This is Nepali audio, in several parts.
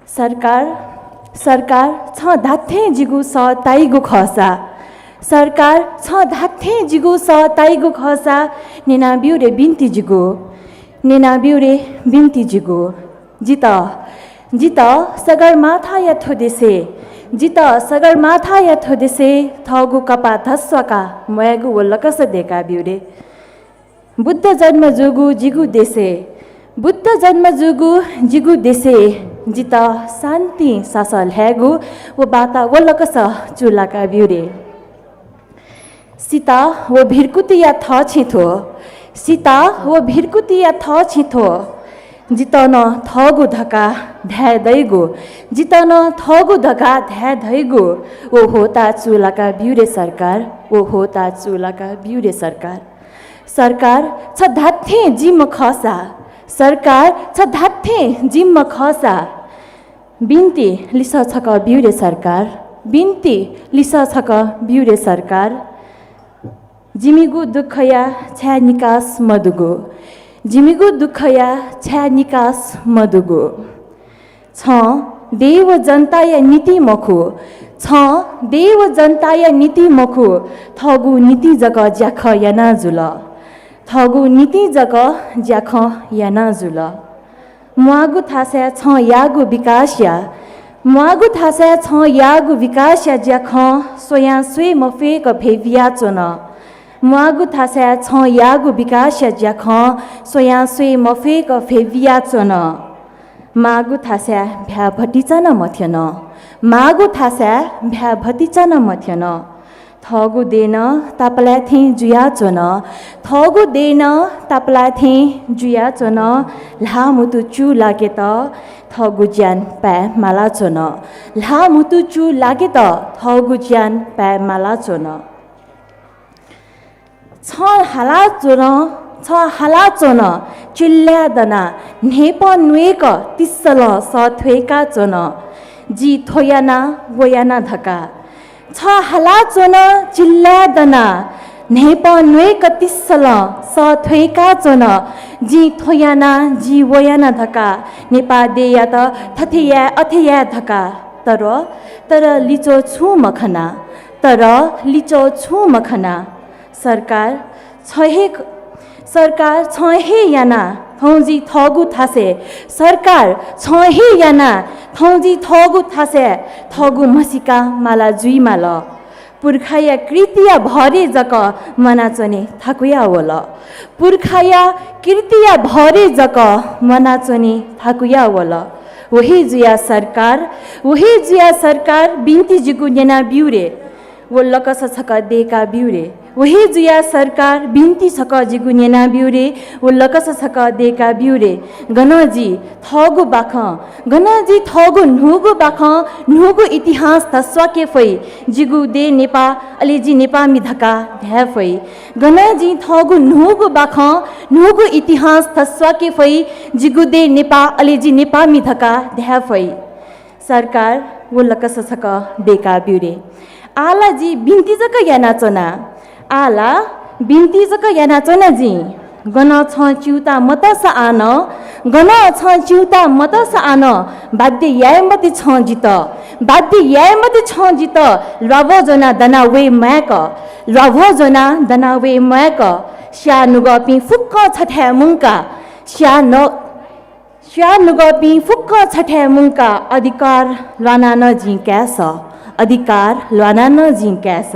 सरकार सरकार छ धाथे जिगु स ताइगु खसा सरकार छ धाथे जिगु स ताइगु खसा नेना बिउरे बिन्ती जिगु नेना बिउरे बिन्ती जिगु जित जित सगरमाथा या थोदेसे जित सगरमाथा या थोदेसे थगु कपा धस्वका मयगु वल्लकस देका बिउरे बुद्ध जन्म जुगु जिगु देसे बुद्ध जन्म जुगु जिगु देसे जित शान्ति सासल हेगु वो बाता वल्लकस चुलाका बिउरे सीता वो भिरकुतिया थ छिथो सीता वो भिरकुतिया थ छिथो जितन थगु धका ध्याय दैगु जितन थगु धका ध्याय दैगु ओ होता चुलाका बिउरे सरकार ओ होता चुलाका बिउरे सरकार सरकार छ धाथे जिम खसा सरकार छ धाथे जिम खसा बिन्ती लिस छक बिउरे सरकार बिन्ती लिस छक बिउरे सरकार जिमिगु दुखया छ्या निकास मदुगु जिमिगु दुखया छ्या निकास मदुगु छ देव जनताय नीति मखु छ देव जनताय नीति मखु थगु नीति जग ज्याख याना जुल थगु नीति जग ज्याख याना जुल मुआगु थास्या छ यागु विकासया मुआगु थास्या छ यागु विकासया ज्याख सोया स्वे मफेक भेविया चोन मुआगु थास्या छ यागु विकासया ज्याख सोया स्वे मफेक भेविया चोन मागु थास्या भ्या भटिचन मथ्यन मागु थास्या भ्या भटिचन मथ्यन थगु देन तापला थे जुया चोन थगु देन तापला थे जुया चोन लामुतु चु लागे त थगु ज्यान पा माला चोन लामुतु चु लागे त थगु ज्यान पा माला चोन छ हाला चोन चिल्ल्यादना नेप नुएक तिस्सल सथ्वेका चोन जी थोयाना वयाना धका छ हाला चोन चिल्ल्यादना नेप नुएक तिस्सल सथ्वेका चोन जी थोयाना जी वयाना धका नेपा देया त थथेया अथेया धका तर लिचो छु मखना तर लिचो छु मखना सरकार छहे याना थौजी थगु थासे सरकार छहे याना थौजी थगु थासे थगु मसिका माला जुई माल पुर्खाया कृतिया भरे जक मनाचने थाकुया वल पुर्खाया कृतिया भरे जक मनाचने थाकुया वल वही जुया सरकार बिन्ती जिगु नेना बिउरे वो लकस छक देका बिउरे वही जुया सरकार बिन्ती छक जिगु नेना बिउरे वो लकस छक देका बिउरे गनजी थगु बाख गनजी थगु नुगु बाख नुगु इतिहास तस्वाके फै जिगु दे नेपा अलेजी नेपा मिधका ध्या फै गनजी थगु नुगु बाख नुगु इतिहास तस्वाके फै जिगु दे नेपा अलेजी नेपा मिधका ध्या फै सरकार वो लकस छक देका बिउरे आला जी बिन्ती जक याना चोना आला बिन्ती जक याना चोना जी गन छ चिउता मतस आन गन छ चिउता मतस आन बाध्य यामति छ जित बाध्य यामति छ जित लव जना दना वे मयक लव जना दना वे मयक स्या नुगपि फुक्क छठ्या मुंका स्या नुगपि फुक्क छठ्या मुंका अधिकार लाना न जी क्यास अधिकार ल्वाना न जिङ्क्यास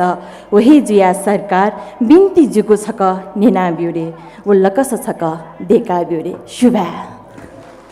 वही जुया सरकार बिन्ती जुगु छक नेना बिउरे वल्लकस छक देका बिउरे शुभा